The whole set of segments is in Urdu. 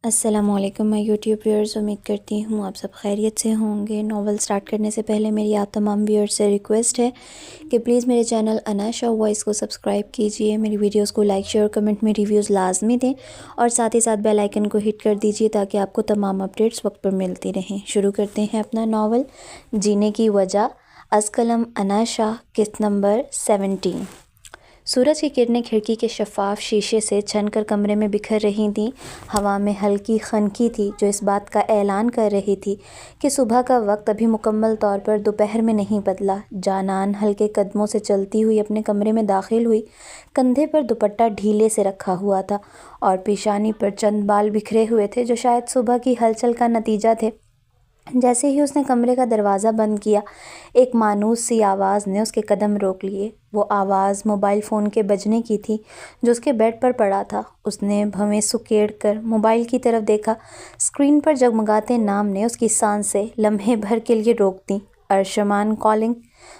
السلام علیکم میں یوٹیوب ویورز، امید کرتی ہوں آپ سب خیریت سے ہوں گے۔ ناول سٹارٹ کرنے سے پہلے میری آپ تمام ویورز سے ریکویسٹ ہے کہ پلیز میرے چینل اناشا وائس کو سبسکرائب کیجئے، میری ویڈیوز کو لائک شیئر کمنٹ میں ریویوز لازمی دیں اور ساتھ ہی ساتھ بیل آئیکن کو ہٹ کر دیجئے تاکہ آپ کو تمام اپڈیٹس وقت پر ملتی رہیں۔ شروع کرتے ہیں اپنا ناول جینے کی وجہ، از قلم اناشا، قسط نمبر 17۔ سورج کی کرنیں کھڑکی کے شفاف شیشے سے چھن کر کمرے میں بکھر رہی تھیں۔ ہوا میں ہلکی خنکی تھی جو اس بات کا اعلان کر رہی تھی کہ صبح کا وقت ابھی مکمل طور پر دوپہر میں نہیں بدلا۔ جانان ہلکے قدموں سے چلتی ہوئی اپنے کمرے میں داخل ہوئی۔ کندھے پر دوپٹہ ڈھیلے سے رکھا ہوا تھا اور پیشانی پر چند بال بکھرے ہوئے تھے جو شاید صبح کی ہلچل کا نتیجہ تھے۔ جیسے ہی اس نے کمرے کا دروازہ بند کیا، ایک مانوس سی آواز نے اس کے قدم روک لیے۔ وہ آواز موبائل فون کے بجنے کی تھی جو اس کے بیڈ پر پڑا تھا۔ اس نے بھویں سکیڑ کر موبائل کی طرف دیکھا۔ اسکرین پر جگمگاتے نام نے اس کی سانسیں لمحے بھر کے لیے روک دیں۔ ارشمان کالنگ۔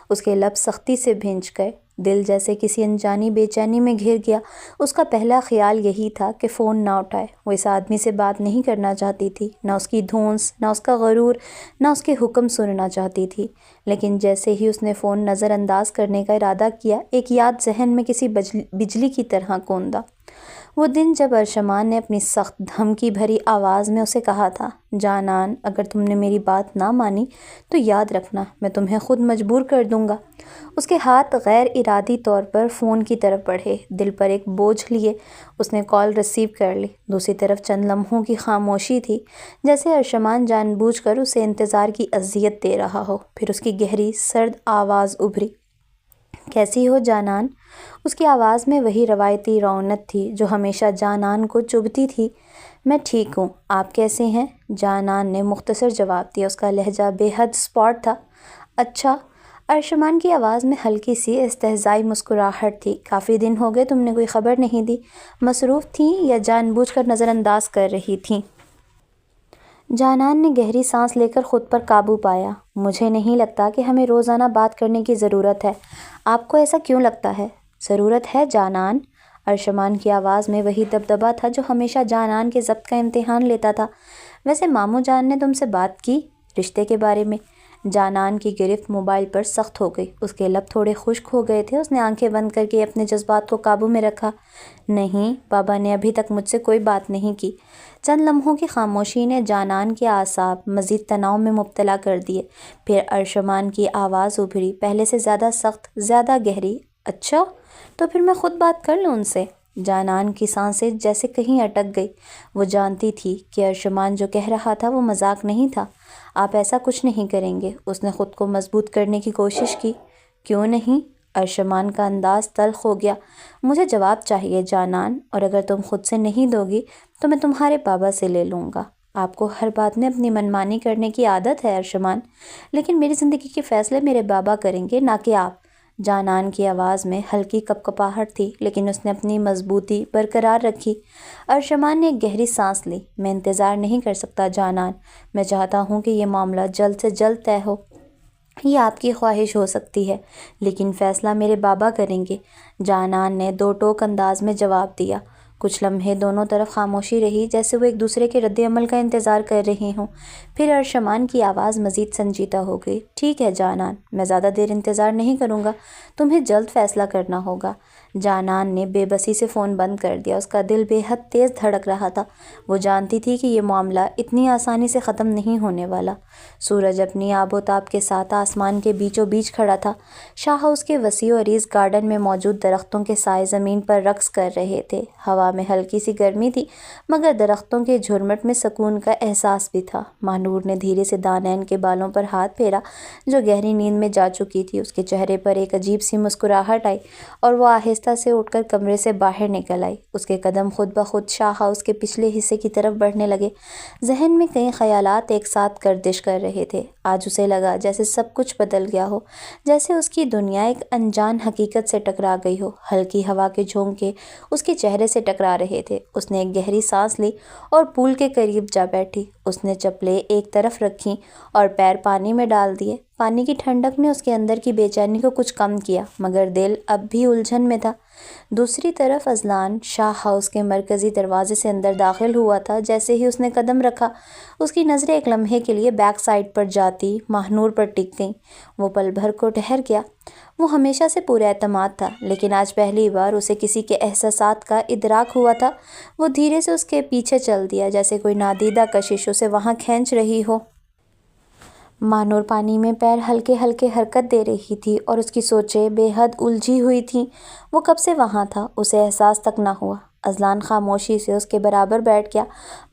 اس کے لب سختی سے بھینچ گئے۔ دل جیسے کسی انجانی بے چینی میں گھر گیا۔ اس کا پہلا خیال یہی تھا کہ فون نہ اٹھائے۔ وہ اس آدمی سے بات نہیں کرنا چاہتی تھی، نہ اس کی دھونس، نہ اس کا غرور، نہ اس کے حکم سننا چاہتی تھی۔ لیکن جیسے ہی اس نے فون نظر انداز کرنے کا ارادہ کیا، ایک یاد ذہن میں کسی بجلی کی طرح کوندا۔ وہ دن جب ارشمان نے اپنی سخت دھمکی بھری آواز میں اسے کہا تھا، جانان اگر تم نے میری بات نہ مانی تو یاد رکھنا میں تمہیں خود مجبور کر دوں گا۔ اس کے ہاتھ غیر ارادی طور پر فون کی طرف بڑھے۔ دل پر ایک بوجھ لیے اس نے کال ریسیو کر لی۔ دوسری طرف چند لمحوں کی خاموشی تھی، جیسے ارشمان جان بوجھ کر اسے انتظار کی اذیت دے رہا ہو۔ پھر اس کی گہری سرد آواز ابھری، کیسی ہو جانان؟ اس کی آواز میں وہی روایتی رونق تھی جو ہمیشہ جانان کو چبھتی تھی۔ میں ٹھیک ہوں، آپ کیسے ہیں؟ جانان نے مختصر جواب دیا۔ اس کا لہجہ بے حد اسپاٹ تھا۔ اچھا۔ ارشمان کی آواز میں ہلکی سی استہزائی مسکراہٹ تھی۔ کافی دن ہو گئے تم نے کوئی خبر نہیں دی۔ مصروف تھیں یا جان بوجھ کر نظر انداز کر رہی تھیں؟ جانان نے گہری سانس لے کر خود پر قابو پایا۔ مجھے نہیں لگتا کہ ہمیں روزانہ بات کرنے کی ضرورت ہے۔ آپ کو ایسا کیوں لگتا ہے؟ ضرورت ہے جانان؟ ارشمان کی آواز میں وہی دبدبا تھا جو ہمیشہ جانان کے ضبط کا امتحان لیتا تھا۔ ویسے ماموں جان نے تم سے بات کی رشتے کے بارے میں؟ جانان کی گرفت موبائل پر سخت ہو گئی۔ اس کے لب تھوڑے خشک ہو گئے تھے۔ اس نے آنکھیں بند کر کے اپنے جذبات کو قابو میں رکھا۔ نہیں، بابا نے ابھی تک مجھ سے کوئی بات نہیں کی۔ چند لمحوں کی خاموشی نے جانان کے اعصاب مزید تناؤ میں مبتلا کر دیے۔ پھر ارشمان کی آواز ابھری، پہلے سے زیادہ سخت، زیادہ گہری۔ اچھا، تو پھر میں خود بات کر لوں ان سے؟ جانان کی سانسیں جیسے کہیں اٹک گئی۔ وہ جانتی تھی کہ ارشمان جو کہہ رہا تھا وہ مذاق نہیں تھا۔ آپ ایسا کچھ نہیں کریں گے؟ اس نے خود کو مضبوط کرنے کی کوشش کی۔ کیوں نہیں؟ ارشمان کا انداز تلخ ہو گیا۔ مجھے جواب چاہیے جانان، اور اگر تم خود سے نہیں دو گی تو میں تمہارے بابا سے لے لوں گا۔ آپ کو ہر بات میں اپنی منمانی کرنے کی عادت ہے ارشمان، لیکن میری زندگی کے فیصلے میرے بابا کریں گے، نہ کہ آپ۔ جانان کی آواز میں ہلکی کپکپاہٹ تھی، لیکن اس نے اپنی مضبوطی برقرار رکھی۔ ارشمان نے ایک گہری سانس لی۔ میں انتظار نہیں کر سکتا جانان، میں چاہتا ہوں کہ یہ معاملہ جلد سے جلد طے ہو۔ یہ آپ کی خواہش ہو سکتی ہے، لیکن فیصلہ میرے بابا کریں گے، جانان نے دو ٹوک انداز میں جواب دیا۔ کچھ لمحے دونوں طرف خاموشی رہی، جیسے وہ ایک دوسرے کے رد عمل کا انتظار کر رہے ہوں۔ پھر ارشمان کی آواز مزید سنجیدہ ہو گئی۔ ٹھیک ہے جانان، میں زیادہ دیر انتظار نہیں کروں گا، تمہیں جلد فیصلہ کرنا ہوگا۔ جانان نے بے بسی سے فون بند کر دیا۔ اس کا دل بے حد تیز دھڑک رہا تھا۔ وہ جانتی تھی کہ یہ معاملہ اتنی آسانی سے ختم نہیں ہونے والا۔ سورج اپنی آب و تاب کے ساتھ آسمان کے بیچوں بیچ کھڑا تھا۔ شاہ ہاؤس کے وسیع و عریض گارڈن میں موجود درختوں کے سائے زمین پر رقص کر رہے تھے۔ ہوا میں ہلکی سی گرمی تھی، مگر درختوں کے جھرمٹ میں سکون کا احساس بھی تھا۔ ماہنور نے دھیرے سے دانین کے بالوں پر ہاتھ پھیرا جو گہری نیند میں جا چکی تھی۔ اس کے چہرے پر ایک عجیب سی مسکراہٹ آئی اور وہ آہستہ سے اٹھ کر کمرے سے باہر نکل آئی۔ اس کے قدم خود بخود شاہ ہاؤس کے پچھلے حصے کی طرف بڑھنے لگے۔ ذہن میں کئی خیالات ایک ساتھ گردش کر رہے تھے۔ آج اسے لگا جیسے سب کچھ بدل گیا ہو، جیسے اس کی دنیا ایک انجان حقیقت سے ٹکرا گئی ہو۔ ہلکی ہوا کے جھونکے اس کے چہرے سے ٹکرا رہے تھے۔ اس نے ایک گہری سانس لی اور پول کے قریب جا بیٹھی۔ اس نے چپلیں ایک طرف رکھیں اور پیر پانی میں ڈال دیے۔ پانی کی ٹھنڈک نے اس کے اندر کی بے چینی کو کچھ کم کیا، مگر دل اب بھی الجھن میں تھا۔ دوسری طرف اذلان شاہ ہاؤس کے مرکزی دروازے سے اندر داخل ہوا تھا۔ جیسے ہی اس نے قدم رکھا، اس کی نظریں ایک لمحے کے لیے بیک سائڈ پر جاتی ماہنور پر ٹک گئیں۔ وہ پل بھر کو ٹھہر گیا۔ وہ ہمیشہ سے پورے اعتماد تھا، لیکن آج پہلی بار اسے کسی کے احساسات کا ادراک ہوا تھا۔ وہ دھیرے سے اس کے پیچھے چل دیا، جیسے کوئی نادیدہ کشش اسے وہاں کھینچ رہی ہو۔ ماہنور پانی میں پیر ہلکے ہلکے حرکت دے رہی تھی اور اس کی سوچیں بے حد الجھی ہوئی تھیں۔ وہ کب سے وہاں تھا، اسے احساس تک نہ ہوا۔ اذلان خاموشی سے اس کے برابر بیٹھ گیا۔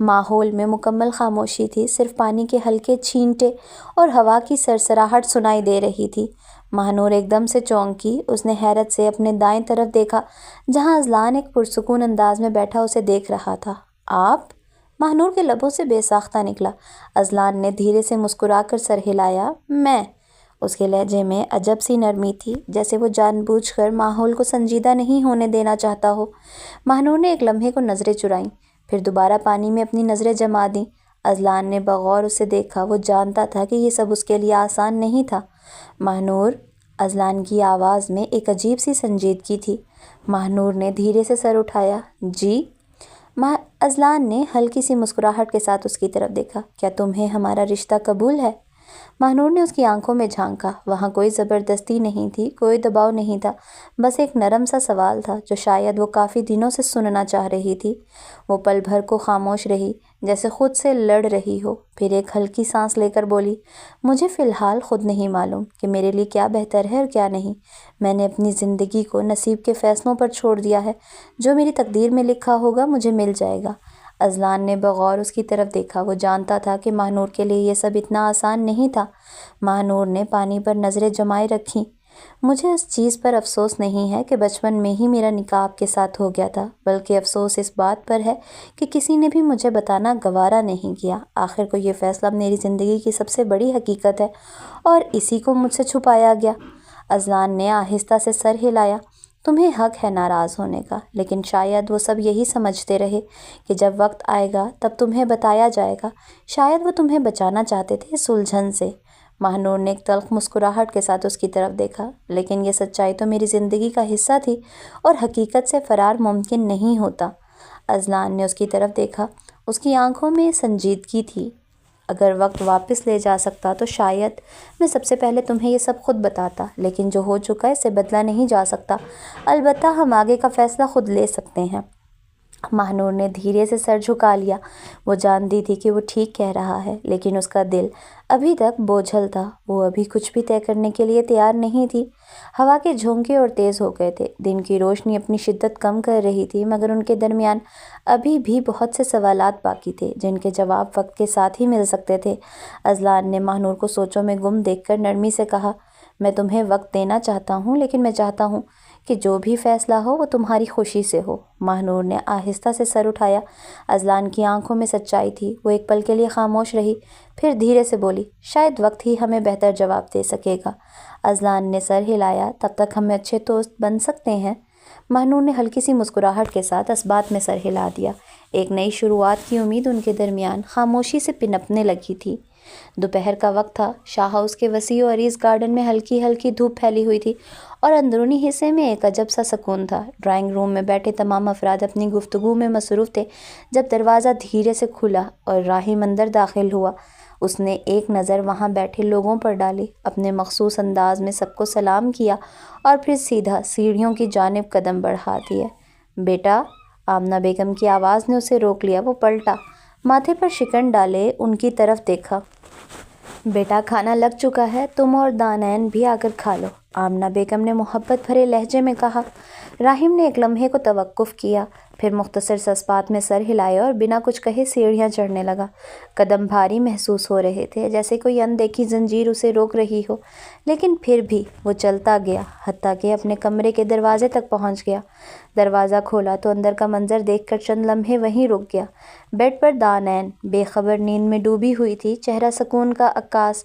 ماحول میں مکمل خاموشی تھی، صرف پانی کے ہلکے چھینٹے اور ہوا کی سرسراہٹ سنائی دے رہی تھی۔ ماہنور ایک دم سے چونکی۔ اس نے حیرت سے اپنے دائیں طرف دیکھا، جہاں اذلان ایک پرسکون انداز میں بیٹھا اسے دیکھ رہا تھا۔ آپ؟ ماہنور کے لبوں سے بے ساختہ نکلا۔ اذلان نے دھیرے سے مسکرا کر سر ہلایا۔ میں؟ اس کے لہجے میں عجب سی نرمی تھی، جیسے وہ جان بوجھ کر ماحول کو سنجیدہ نہیں ہونے دینا چاہتا ہو۔ ماہنور نے ایک لمحے کو نظریں چرائیں، پھر دوبارہ پانی میں اپنی نظریں جما دیں۔ اذلان نے بغور اسے دیکھا۔ وہ جانتا تھا کہ یہ سب اس کے لیے آسان نہیں تھا۔ ماہنور؟ اذلان کی آواز میں ایک عجیب سی سنجیدگی تھی۔ ماہنور نے دھیرے سے سر اٹھایا۔ جی؟ اذلان نے ہلکی سی مسکراہٹ کے ساتھ اس کی طرف دیکھا۔ کیا تمہیں ہمارا رشتہ قبول ہے؟ ماہنور نے اس کی آنکھوں میں جھانکا۔ وہاں کوئی زبردستی نہیں تھی، کوئی دباؤ نہیں تھا، بس ایک نرم سا سوال تھا جو شاید وہ کافی دنوں سے سننا چاہ رہی تھی۔ وہ پل بھر کو خاموش رہی، جیسے خود سے لڑ رہی ہو، پھر ایک ہلکی سانس لے کر بولی، مجھے فی الحال خود نہیں معلوم کہ میرے لیے کیا بہتر ہے اور کیا نہیں۔ میں نے اپنی زندگی کو نصیب کے فیصلوں پر چھوڑ دیا ہے۔ جو میری تقدیر میں لکھا ہوگا مجھے مل جائے گا۔ اذلان نے بغور اس کی طرف دیکھا۔ وہ جانتا تھا کہ ماہنور کے لیے یہ سب اتنا آسان نہیں تھا۔ ماہنور نے پانی پر نظریں جمائے رکھیں۔ مجھے اس چیز پر افسوس نہیں ہے کہ بچپن میں ہی میرا نکاح آپ کے ساتھ ہو گیا تھا، بلکہ افسوس اس بات پر ہے کہ کسی نے بھی مجھے بتانا گوارا نہیں کیا۔ آخر کو یہ فیصلہ میری زندگی کی سب سے بڑی حقیقت ہے اور اسی کو مجھ سے چھپایا گیا۔ اذلان نے آہستہ سے سر ہلایا۔ تمہیں حق ہے ناراض ہونے کا، لیکن شاید وہ سب یہی سمجھتے رہے کہ جب وقت آئے گا تب تمہیں بتایا جائے گا۔ شاید وہ تمہیں بچانا چاہتے تھے اس الجھن سے۔ ماہنور نے ایک تلخ مسکراہٹ کے ساتھ اس کی طرف دیکھا۔ لیکن یہ سچائی تو میری زندگی کا حصہ تھی اور حقیقت سے فرار ممکن نہیں ہوتا۔ اذلان نے اس کی طرف دیکھا۔ اس کی آنکھوں میں سنجیدگی تھی۔ اگر وقت واپس لے جا سکتا تو شاید میں سب سے پہلے تمہیں یہ سب خود بتاتا، لیکن جو ہو چکا ہے اسے بدلا نہیں جا سکتا۔ البتہ ہم آگے کا فیصلہ خود لے سکتے ہیں۔ ماہنور نے دھیرے سے سر جھکا لیا۔ وہ جانتی تھی کہ وہ ٹھیک کہہ رہا ہے، لیکن اس کا دل ابھی تک بوجھل تھا۔ وہ ابھی کچھ بھی طے کرنے کے لیے تیار نہیں تھی۔ ہوا کے جھونکے اور تیز ہو گئے تھے، دن کی روشنی اپنی شدت کم کر رہی تھی، مگر ان کے درمیان ابھی بھی بہت سے سوالات باقی تھے جن کے جواب وقت کے ساتھ ہی مل سکتے تھے۔ اذلان نے ماہنور کو سوچوں میں گم دیکھ کر نرمی سے کہا، میں تمہیں وقت دینا چاہتا ہوں، لیکن میں چاہتا ہوں کہ جو بھی فیصلہ ہو وہ تمہاری خوشی سے ہو۔ ماہنور نے آہستہ سے سر اٹھایا۔ اذلان کی آنکھوں میں سچائی تھی۔ وہ ایک پل کے لیے خاموش رہی، پھر دھیرے سے بولی، شاید وقت ہی ہمیں بہتر جواب دے سکے گا۔ اذلان نے سر ہلایا۔ تب تک ہم اچھے دوست بن سکتے ہیں؟ ماہنور نے ہلکی سی مسکراہٹ کے ساتھ اس بات میں سر ہلا دیا۔ ایک نئی شروعات کی امید ان کے درمیان خاموشی سے پنپنے لگی تھی۔ دوپہر کا وقت تھا۔ شاہ ہاؤس کے وسیع و عریض گارڈن میں ہلکی ہلکی دھوپ پھیلی ہوئی تھی اور اندرونی حصے میں ایک عجب سا سکون تھا۔ ڈرائنگ روم میں بیٹھے تمام افراد اپنی گفتگو میں مصروف تھے۔ جب دروازہ دھیرے سے کھلا اور راہم اندر داخل ہوا، اس نے ایک نظر وہاں بیٹھے لوگوں پر ڈالی، اپنے مخصوص انداز میں سب کو سلام کیا اور پھر سیدھا سیڑھیوں کی جانب قدم بڑھا دیا۔ بیٹا، آمنہ بیگم کی آواز نے اسے روک لیا۔ وہ پلٹا، ماتھے پر شکن ڈالے ان کی طرف دیکھا۔ بیٹا، کھانا لگ چکا ہے، تم اور دانین بھی آ کر کھا لو، آمنہ بیگم نے محبت بھرے لہجے میں کہا۔ راہم نے ایک لمحے کو توقف کیا، پھر مختصر سے اسپات میں سر ہلایا اور بنا کچھ کہے سیڑھیاں چڑھنے لگا۔ قدم بھاری محسوس ہو رہے تھے، جیسے کوئی اندیکھی زنجیر اسے روک رہی ہو، لیکن پھر بھی وہ چلتا گیا، حتیٰ کہ اپنے کمرے کے دروازے تک پہنچ گیا۔ دروازہ کھولا تو اندر کا منظر دیکھ کر چند لمحے وہیں رک گیا۔ بیڈ پر دانین بے خبر نیند میں ڈوبی ہوئی تھی، چہرہ سکون کا عکاس۔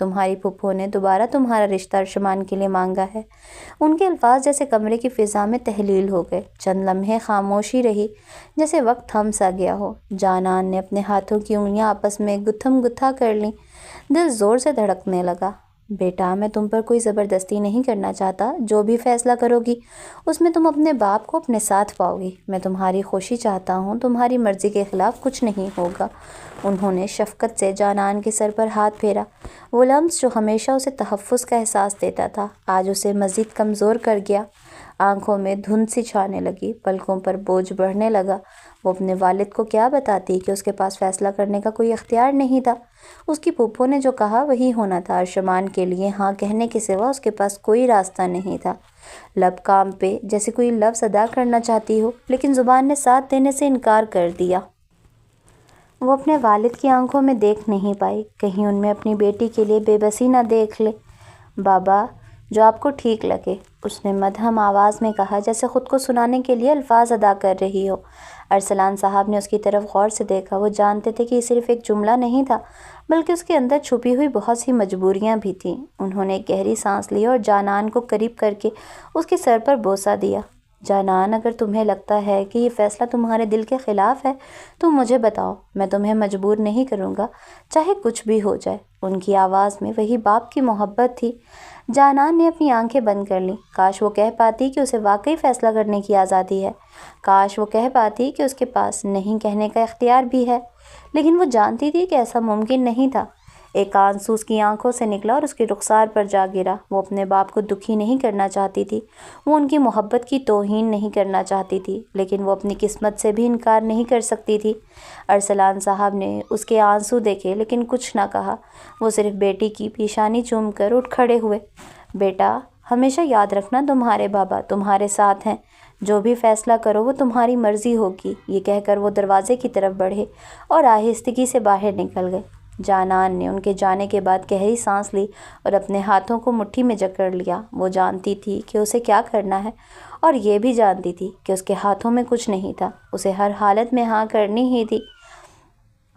تمہاری پھپھو نے دوبارہ تمہارا رشتہ ارشمان کے لیے مانگا ہے۔ ان کے الفاظ جیسے کمرے کی فضا میں تحلیل ہو گئے۔ چند لمحے خاموشی رہی، جیسے وقت تھم سا گیا ہو۔ جانان نے اپنے ہاتھوں کی انگلیاں آپس میں گتھم گتھا کر لیں۔ دل زور سے دھڑکنے لگا۔ بیٹا، میں تم پر کوئی زبردستی نہیں کرنا چاہتا۔ جو بھی فیصلہ کرو گی اس میں تم اپنے باپ کو اپنے ساتھ پاؤ گی۔ میں تمہاری خوشی چاہتا ہوں، تمہاری مرضی کے خلاف کچھ نہیں ہوگا۔ انہوں نے شفقت سے جانان کے سر پر ہاتھ پھیرا۔ وہ لمس جو ہمیشہ اسے تحفظ کا احساس دیتا تھا آج اسے مزید کمزور کر گیا۔ آنکھوں میں دھند سی چھانے لگی، پلکوں پر بوجھ بڑھنے لگا۔ وہ اپنے والد کو کیا بتاتی کہ اس کے پاس فیصلہ کرنے کا کوئی اختیار نہیں تھا۔ اس کی پھپھو نے جو کہا وہی ہونا تھا۔ ارشمان کے لیے ہاں کہنے کے سوا اس کے پاس کوئی راستہ نہیں تھا۔ لب کام پہ جیسے کوئی لفظ ادا کرنا چاہتی ہو، لیکن زبان نے ساتھ دینے سے انکار کر دیا۔ وہ اپنے والد کی آنکھوں میں دیکھ نہیں پائی، کہیں ان میں اپنی بیٹی کے لیے بے بسی نہ دیکھ لے۔ بابا، جو آپ کو ٹھیک لگے، اس نے مدھم آواز میں کہا، جیسے خود کو سنانے کے لیے الفاظ ادا کر رہی ہو۔ ارسلان صاحب نے اس کی طرف غور سے دیکھا۔ وہ جانتے تھے کہ یہ صرف ایک جملہ نہیں تھا، بلکہ اس کے اندر چھپی ہوئی بہت سی مجبوریاں بھی تھیں۔ انہوں نے ایک گہری سانس لی اور جانان کو قریب کر کے اس کے سر پر بوسہ دیا۔ جانان، اگر تمہیں لگتا ہے کہ یہ فیصلہ تمہارے دل کے خلاف ہے تو مجھے بتاؤ، میں تمہیں مجبور نہیں کروں گا، چاہے کچھ بھی ہو جائے۔ ان کی آواز میں وہی باپ کی محبت تھی۔ جانان نے اپنی آنکھیں بند کر لیں۔ کاش وہ کہہ پاتی کہ اسے واقعی فیصلہ کرنے کی آزادی ہے۔ کاش وہ کہہ پاتی کہ اس کے پاس نہیں کہنے کا اختیار بھی ہے، لیکن وہ جانتی تھی کہ ایسا ممکن نہیں تھا۔ ایک آنسو اس کی آنکھوں سے نکلا اور اس کی رخسار پر جا گرا۔ وہ اپنے باپ کو دکھی نہیں کرنا چاہتی تھی، وہ ان کی محبت کی توہین نہیں کرنا چاہتی تھی، لیکن وہ اپنی قسمت سے بھی انکار نہیں کر سکتی تھی۔ ارسلان صاحب نے اس کے آنسو دیکھے لیکن کچھ نہ کہا۔ وہ صرف بیٹی کی پیشانی چوم کر اٹھ کھڑے ہوئے۔ بیٹا، ہمیشہ یاد رکھنا تمہارے بابا تمہارے ساتھ ہیں۔ جو بھی فیصلہ کرو وہ تمہاری مرضی ہوگی۔ یہ کہہ کر وہ دروازے کی طرف بڑھے اور آہستگی سے باہر نکل گئے۔ جانان نے ان کے جانے کے بعد گہری سانس لی اور اپنے ہاتھوں کو مٹھی میں جکڑ لیا۔ وہ جانتی تھی کہ اسے کیا کرنا ہے، اور یہ بھی جانتی تھی کہ اس کے ہاتھوں میں کچھ نہیں تھا۔ اسے ہر حالت میں ہاں کرنی ہی تھی۔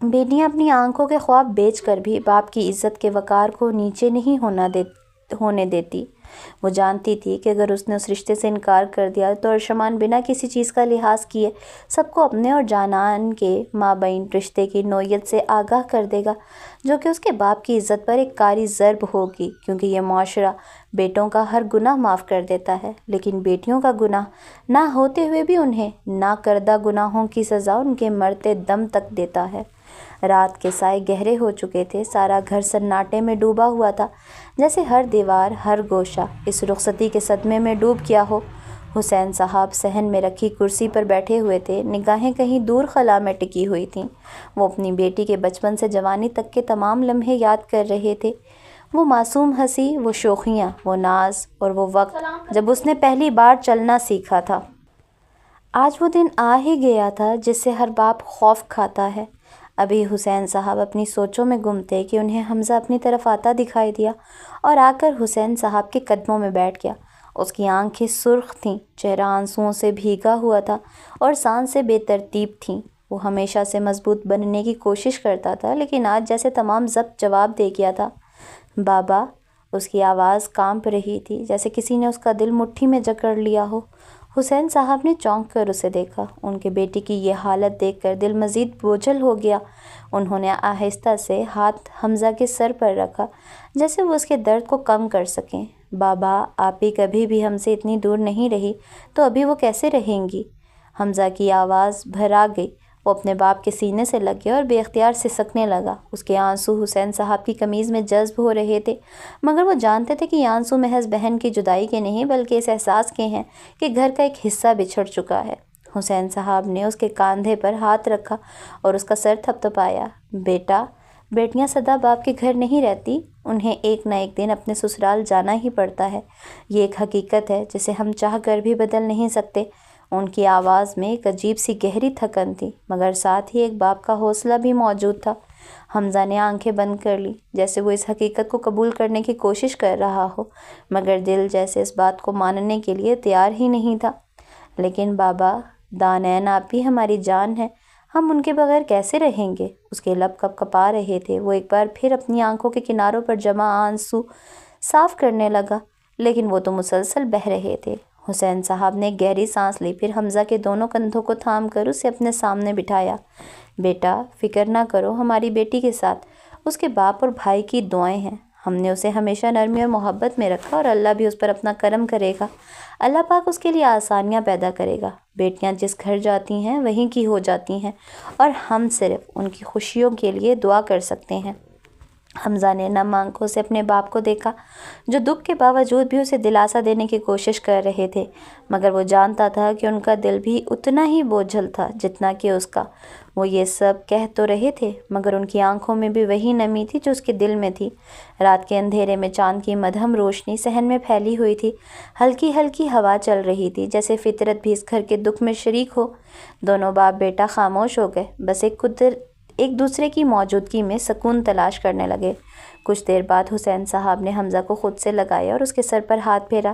بیٹیاں اپنی آنکھوں کے خواب بیچ کر بھی باپ کی عزت کے وقار کو نیچے نہیں ہونے دیتی۔ وہ جانتی تھی کہ اگر اس نے اس رشتے سے انکار کر دیا تو ارشمان بنا کسی چیز کا لحاظ کیے سب کو اپنے اور جانان کے مابین رشتے کی نوعیت سے آگاہ کر دے گا، جو کہ اس کے باپ کی عزت پر ایک کاری ضرب ہوگی، کیونکہ یہ معاشرہ بیٹوں کا ہر گناہ معاف کر دیتا ہے، لیکن بیٹیوں کا گناہ نہ ہوتے ہوئے بھی انہیں نہ کردہ گناہوں کی سزا ان کے مرتے دم تک دیتا ہے۔ رات کے سائے گہرے ہو چکے تھے۔ سارا گھر سناٹے میں ڈوبا ہوا تھا، جیسے ہر دیوار، ہر گوشہ اس رخصتی کے صدمے میں ڈوب گیا ہو۔ حسین صاحب صحن میں رکھی کرسی پر بیٹھے ہوئے تھے، نگاہیں کہیں دور خلا میں ٹکی ہوئی تھیں۔ وہ اپنی بیٹی کے بچپن سے جوانی تک کے تمام لمحے یاد کر رہے تھے، وہ معصوم ہنسی، وہ شوخیاں، وہ ناز، اور وہ وقت جب اس نے پہلی بار چلنا سیکھا تھا۔ آج وہ دن آ ہی گیا تھا جس سے ہر باپ خوف کھاتا ہے۔ ابھی حسین صاحب اپنی سوچوں میں گم تھے کہ انہیں حمزہ اپنی طرف آتا دکھائی دیا اور آ کر حسین صاحب کے قدموں میں بیٹھ گیا۔ اس کی آنکھیں سرخ تھیں، چہرہ آنسوؤں سے بھیگا ہوا تھا اور سانسیں بے ترتیب تھیں۔ وہ ہمیشہ سے مضبوط بننے کی کوشش کرتا تھا، لیکن آج جیسے تمام ضبط جواب دے گیا تھا۔ بابا، اس کی آواز کانپ رہی تھی، جیسے کسی نے اس کا دل مٹھی میں جکڑ لیا ہو۔ حسین صاحب نے چونک کر اسے دیکھا۔ ان کے بیٹی کی یہ حالت دیکھ کر دل مزید بوجھل ہو گیا۔ انہوں نے آہستہ سے ہاتھ حمزہ کے سر پر رکھا، جیسے وہ اس کے درد کو کم کر سکیں۔ بابا، آپ ہی کبھی بھی ہم سے اتنی دور نہیں رہی تو ابھی وہ کیسے رہیں گی؟ حمزہ کی آواز بھرا گئی۔ وہ اپنے باپ کے سینے سے لگ گیا اور بے اختیار سسکنے لگا۔ اس کے آنسو حسین صاحب کی قمیض میں جذب ہو رہے تھے، مگر وہ جانتے تھے کہ یہ آنسو محض بہن کی جدائی کے نہیں، بلکہ اس احساس کے ہیں کہ گھر کا ایک حصہ بچھڑ چکا ہے۔ حسین صاحب نے اس کے کاندھے پر ہاتھ رکھا اور اس کا سر تھپتھپایا۔ بیٹا، بیٹیاں سدا باپ کے گھر نہیں رہتی، انہیں ایک نہ ایک دن اپنے سسرال جانا ہی پڑتا ہے۔ یہ ایک حقیقت ہے جسے ہم چاہ کر بھی بدل نہیں سکتے۔ ان کی آواز میں ایک عجیب سی گہری تھکن تھی، مگر ساتھ ہی ایک باپ کا حوصلہ بھی موجود تھا۔ حمزہ نے آنکھیں بند کر لی، جیسے وہ اس حقیقت کو قبول کرنے کی کوشش کر رہا ہو، مگر دل جیسے اس بات کو ماننے کے لیے تیار ہی نہیں تھا۔ لیکن بابا، دانین آپ بھی ہماری جان ہیں، ہم ان کے بغیر کیسے رہیں گے؟ اس کے لب کپ کپا رہے تھے۔ وہ ایک بار پھر اپنی آنکھوں کے کناروں پر جمع آنسو صاف کرنے لگا، لیکن وہ تو مسلسل بہہ رہے تھے۔ حسین صاحب نے گہری سانس لی، پھر حمزہ کے دونوں کندھوں کو تھام کر اسے اپنے سامنے بٹھایا۔ بیٹا، فکر نہ کرو، ہماری بیٹی کے ساتھ اس کے باپ اور بھائی کی دعائیں ہیں۔ ہم نے اسے ہمیشہ نرمی اور محبت میں رکھا، اور اللہ بھی اس پر اپنا کرم کرے گا۔ اللہ پاک اس کے لیے آسانیاں پیدا کرے گا۔ بیٹیاں جس گھر جاتی ہیں وہیں کی ہو جاتی ہیں، اور ہم صرف ان کی خوشیوں کے لیے دعا کر سکتے ہیں۔ حمزہ نے نم آنکھوں سے اپنے باپ کو دیکھا، جو دکھ کے باوجود بھی اسے دلاسا دینے کی کوشش کر رہے تھے، مگر وہ جانتا تھا کہ ان کا دل بھی اتنا ہی بوجھل تھا جتنا کہ اس کا۔ وہ یہ سب کہہ تو رہے تھے، مگر ان کی آنکھوں میں بھی وہی نمی تھی جو اس کے دل میں تھی۔ رات کے اندھیرے میں چاند کی مدھم روشنی صحن میں پھیلی ہوئی تھی، ہلکی ہلکی ہوا چل رہی تھی، جیسے فطرت بھی اس گھر کے دکھ میں شریک ہو۔ دونوں باپ بیٹا خاموش ہو گئے، بس ایک دوسرے کی موجودگی میں سکون تلاش کرنے لگے۔ کچھ دیر بعد حسین صاحب نے حمزہ کو خود سے لگایا اور اس کے سر پر ہاتھ پھیرا۔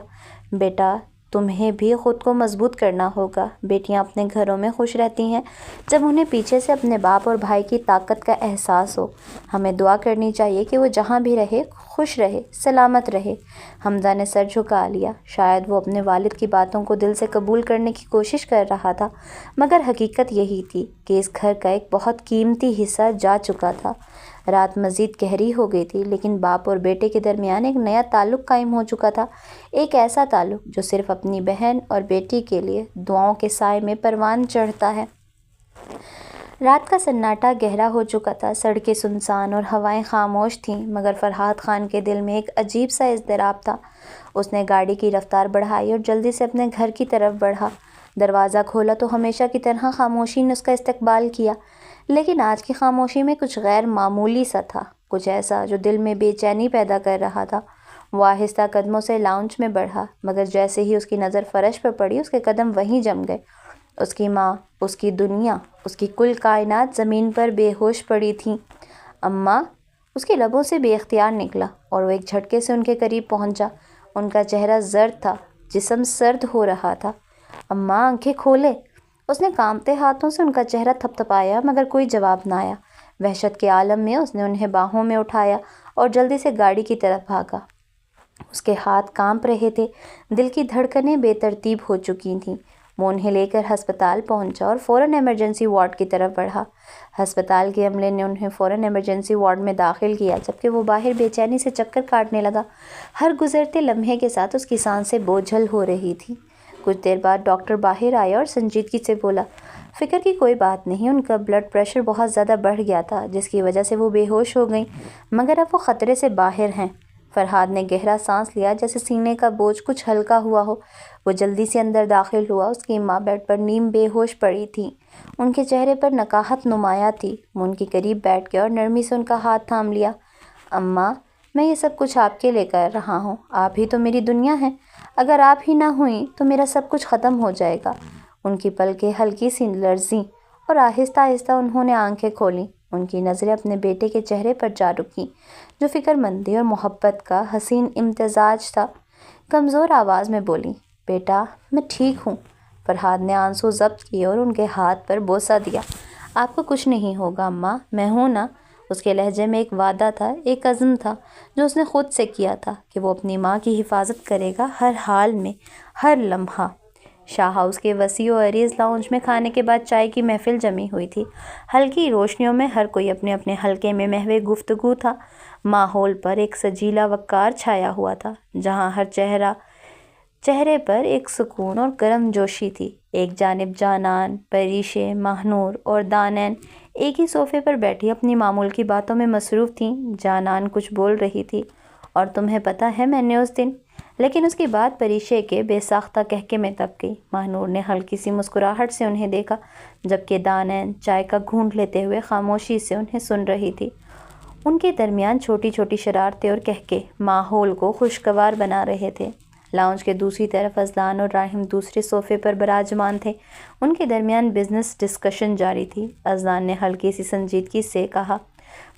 بیٹا، تمہیں بھی خود کو مضبوط کرنا ہوگا۔ بیٹیاں اپنے گھروں میں خوش رہتی ہیں جب انہیں پیچھے سے اپنے باپ اور بھائی کی طاقت کا احساس ہو۔ ہمیں دعا کرنی چاہیے کہ وہ جہاں بھی رہے خوش رہے، سلامت رہے۔ حمزہ نے سر جھکا لیا۔ شاید وہ اپنے والد کی باتوں کو دل سے قبول کرنے کی کوشش کر رہا تھا، مگر حقیقت یہی تھی کہ اس گھر کا ایک بہت قیمتی حصہ جا چکا تھا۔ رات مزید گہری ہو گئی تھی، لیکن باپ اور بیٹے کے درمیان ایک نیا تعلق قائم ہو چکا تھا، ایک ایسا تعلق جو صرف اپنی بہن اور بیٹی کے لیے دعاؤں کے سائے میں پروان چڑھتا ہے۔ رات کا سناٹا گہرا ہو چکا تھا، سڑکیں سنسان اور ہوائیں خاموش تھیں، مگر فرحات خان کے دل میں ایک عجیب سا اضطراب تھا۔ اس نے گاڑی کی رفتار بڑھائی اور جلدی سے اپنے گھر کی طرف بڑھا۔ دروازہ کھولا تو ہمیشہ کی طرح خاموشی نے اس کا استقبال کیا، لیکن آج کی خاموشی میں کچھ غیر معمولی سا تھا، کچھ ایسا جو دل میں بے چینی پیدا کر رہا تھا۔ وہ آہستہ قدموں سے لاؤنج میں بڑھا، مگر جیسے ہی اس کی نظر فرش پر پڑی اس کے قدم وہیں جم گئے۔ اس کی ماں، اس کی دنیا، اس کی کل کائنات زمین پر بے ہوش پڑی تھیں۔ اماں، اس کے لبوں سے بے اختیار نکلا، اور وہ ایک جھٹکے سے ان کے قریب پہنچا۔ ان کا چہرہ زرد تھا، جسم سرد ہو رہا تھا۔ اماں، آنکھیں کھولے۔ اس نے کانپتے ہاتھوں سے ان کا چہرہ تھپ تھپایا، مگر کوئی جواب نہ آیا۔ وحشت کے عالم میں اس نے انہیں باہوں میں اٹھایا اور جلدی سے گاڑی کی طرف بھاگا۔ اس کے ہاتھ کانپ رہے تھے، دل کی دھڑکنیں بے ترتیب ہو چکی تھیں۔ وہ انہیں لے کر ہسپتال پہنچا اور فوراً ایمرجنسی وارڈ کی طرف بڑھا۔ ہسپتال کے عملے نے انہیں فوراً ایمرجنسی وارڈ میں داخل کیا، جبکہ وہ باہر بے چینی سے چکر کاٹنے لگا۔ ہر گزرتے لمحے کے ساتھ اس کی سانسیں بوجھل ہو رہی تھیں۔ کچھ دیر بعد ڈاکٹر باہر آیا اور سنجیدگی سے بولا، فکر کی کوئی بات نہیں، ان کا بلڈ پریشر بہت زیادہ بڑھ گیا تھا، جس کی وجہ سے وہ بے ہوش ہو گئیں، مگر اب وہ خطرے سے باہر ہیں۔ فرحاد نے گہرا سانس لیا، جیسے سینے کا بوجھ کچھ ہلکا ہوا ہو۔ وہ جلدی سے اندر داخل ہوا۔ اس کی ماں بیڈ پر نیم بے ہوش پڑی تھی، ان کے چہرے پر نکاہت نمایاں تھی۔ وہ ان کے قریب بیٹھ گیا اور نرمی سے ان کا ہاتھ تھام لیا۔ اماں، میں یہ سب کچھ آپ کے لیے کر رہا ہوں، آپ ہی تو میری دنیا ہیں، اگر آپ ہی نہ ہوئیں تو میرا سب کچھ ختم ہو جائے گا۔ ان کی پلکیں ہلکی سی لرزیں اور آہستہ آہستہ انہوں نے آنکھیں کھولیں۔ ان کی نظریں اپنے بیٹے کے چہرے پر جا رکیں، جو فکر مندی اور محبت کا حسین امتزاج تھا۔ کمزور آواز میں بولی، بیٹا، میں ٹھیک ہوں۔ فرحاد نے آنسو ضبط کیے اور ان کے ہاتھ پر بوسہ دیا۔ آپ کو کچھ نہیں ہوگا اماں، میں ہوں نا۔ اس کے لہجے میں ایک وعدہ تھا، ایک عزم تھا، جو اس نے خود سے کیا تھا کہ وہ اپنی ماں کی حفاظت کرے گا، ہر حال میں، ہر لمحہ۔ شاہ ہاؤس کے وسیع و عریض لاؤنج میں کھانے کے بعد چائے کی محفل جمی ہوئی تھی۔ ہلکی روشنیوں میں ہر کوئی اپنے اپنے حلقے میں محو گفتگو تھا۔ ماحول پر ایک سجیلا وقار چھایا ہوا تھا، جہاں ہر چہرے پر ایک سکون اور گرم جوشی تھی۔ ایک جانب جانان، پریشے، ماہنور اور دانین ایک ہی صوفے پر بیٹھی اپنی معمول کی باتوں میں مصروف تھیں۔ جانان کچھ بول رہی تھی، اور تمہیں پتہ ہے میں نے اس دن، لیکن اس کی بات پریشے کے بے ساختہ کہکے میں دب گئی۔ ماہنور نے ہلکی سی مسکراہٹ سے انہیں دیکھا، جبکہ دانین چائے کا گھونٹ لیتے ہوئے خاموشی سے انہیں سن رہی تھی۔ ان کے درمیان چھوٹی چھوٹی شرارتیں اور کہکے ماحول کو خوشگوار بنا رہے تھے۔ لاؤنج کے دوسری طرف اذلان اور راحم دوسرے صوفے پر براجمان تھے۔ ان کے درمیان بزنس ڈسکشن جاری تھی۔ اذلان نے ہلکی سی سنجیدگی سے کہا،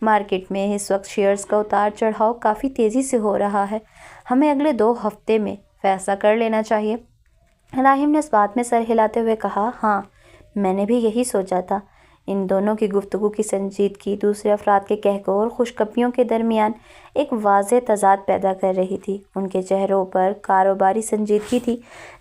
مارکیٹ میں اس وقت شیئرز کا اتار چڑھاؤ کافی تیزی سے ہو رہا ہے، ہمیں اگلے 2 ہفتے میں فیصلہ کر لینا چاہیے۔ راحم نے اس بات میں سر ہلاتے ہوئے کہا، ہاں، میں نے بھی یہی سوچا تھا، ان دونوں کی گفتگو کی سنجیدگی دوسرے افراد کے کہکو اور خوشگپیوں کے درمیان ایک واضح تضاد پیدا کر رہی تھی۔ ان کے چہروں پر کاروباری سنجیدگی تھی،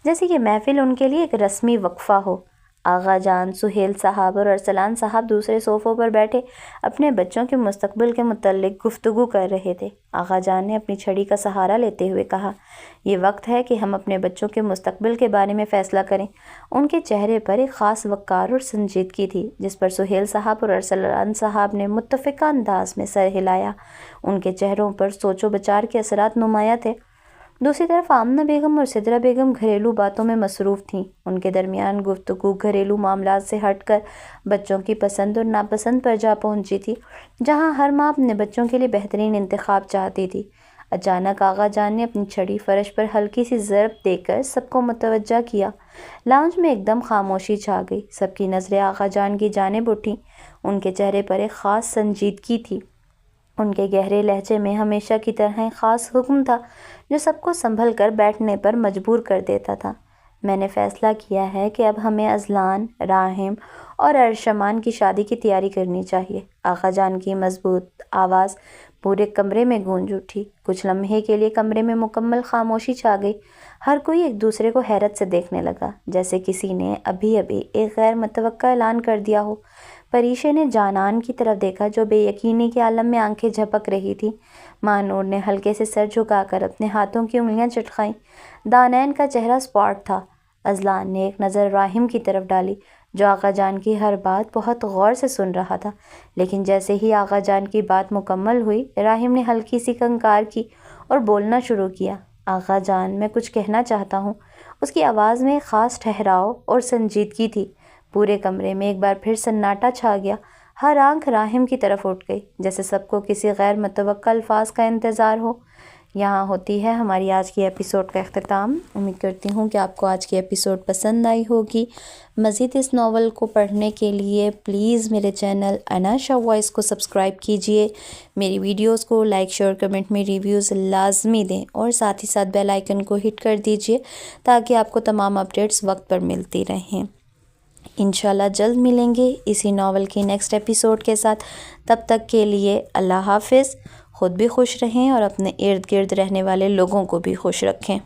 جیسے یہ محفل ان کے لیے ایک رسمی وقفہ ہو۔ آغا جان، سہیل صاحب اور ارسلان صاحب دوسرے صوفوں پر بیٹھے اپنے بچوں کے مستقبل کے متعلق گفتگو کر رہے تھے۔ آغا جان نے اپنی چھڑی کا سہارا لیتے ہوئے کہا، یہ وقت ہے کہ ہم اپنے بچوں کے مستقبل کے بارے میں فیصلہ کریں۔ ان کے چہرے پر ایک خاص وقار اور سنجیدگی تھی، جس پر سہیل صاحب اور ارسلان صاحب نے متفقہ انداز میں سر ہلایا۔ ان کے چہروں پر سوچ و بچار کے اثرات نمایاں تھے۔ دوسری طرف آمنہ بیگم اور سدرہ بیگم گھریلو باتوں میں مصروف تھیں۔ ان کے درمیان گفتگو گھریلو معاملات سے ہٹ کر بچوں کی پسند اور ناپسند پر جا پہنچی تھی، جہاں ہر ماں اپنے بچوں کے لیے بہترین انتخاب چاہتی تھی۔ اچانک آغا جان نے اپنی چھڑی فرش پر ہلکی سی ضرب دے کر سب کو متوجہ کیا۔ لاؤنج میں ایک دم خاموشی چھا گئی۔ سب کی نظریں آغا جان کی جانب اٹھیں۔ ان کے چہرے پر ایک خاص سنجیدگی تھی۔ ان کے گہرے لہجے میں ہمیشہ کی طرح ایک خاص حکم تھا جو سب کو سنبھل کر بیٹھنے پر مجبور کر دیتا تھا۔ میں نے فیصلہ کیا ہے کہ اب ہمیں اذلان، راحم اور ارشمان کی شادی کی تیاری کرنی چاہیے۔ آغا جان کی مضبوط آواز پورے کمرے میں گونج اٹھی۔ کچھ لمحے کے لیے کمرے میں مکمل خاموشی چھا گئی۔ ہر کوئی ایک دوسرے کو حیرت سے دیکھنے لگا، جیسے کسی نے ابھی ایک غیر متوقع اعلان کر دیا ہو۔ پریشے نے جانان کی طرف دیکھا جو بے یقینی کے عالم میں آنکھیں جھپک رہی تھی۔ ماں نور نے ہلکے سے سر جھکا کر اپنے ہاتھوں کی انگلیاں چٹکائیں۔ دانین کا چہرہ اسپاٹ تھا۔ اذلان نے ایک نظر راحم کی طرف ڈالی، جو آغا جان کی ہر بات بہت غور سے سن رہا تھا، لیکن جیسے ہی آغا جان کی بات مکمل ہوئی، راحم نے ہلکی سی کنکار کی اور بولنا شروع کیا۔ آغا جان، میں کچھ کہنا چاہتا ہوں۔ اس کی آواز میں ایک خاص ٹھہراؤ اور سنجیدگی تھی۔ پورے کمرے میں ایک بار پھر سناٹا چھا گیا۔ ہر آنکھ راحم کی طرف اٹھ گئی، جیسے سب کو کسی غیر متوقع الفاظ کا انتظار ہو۔ یہاں ہوتی ہے ہماری آج کی ایپیسوڈ کا اختتام۔ امید کرتی ہوں کہ آپ کو آج کی ایپیسوڈ پسند آئی ہوگی۔ مزید اس ناول کو پڑھنے کے لیے پلیز میرے چینل اناشا وائس کو سبسکرائب کیجئے، میری ویڈیوز کو لائک، شیئر، کمنٹ میں ریویوز لازمی دیں اور ساتھ ہی ساتھ بیل آئیکن کو ہٹ کر دیجئے تاکہ آپ کو تمام اپڈیٹس وقت پر ملتی رہیں۔ انشاءاللہ جلد ملیں گے اسی ناول کی نیکسٹ ایپیسوڈ کے ساتھ۔ تب تک کے لیے اللہ حافظ۔ خود بھی خوش رہیں اور اپنے ارد گرد رہنے والے لوگوں کو بھی خوش رکھیں۔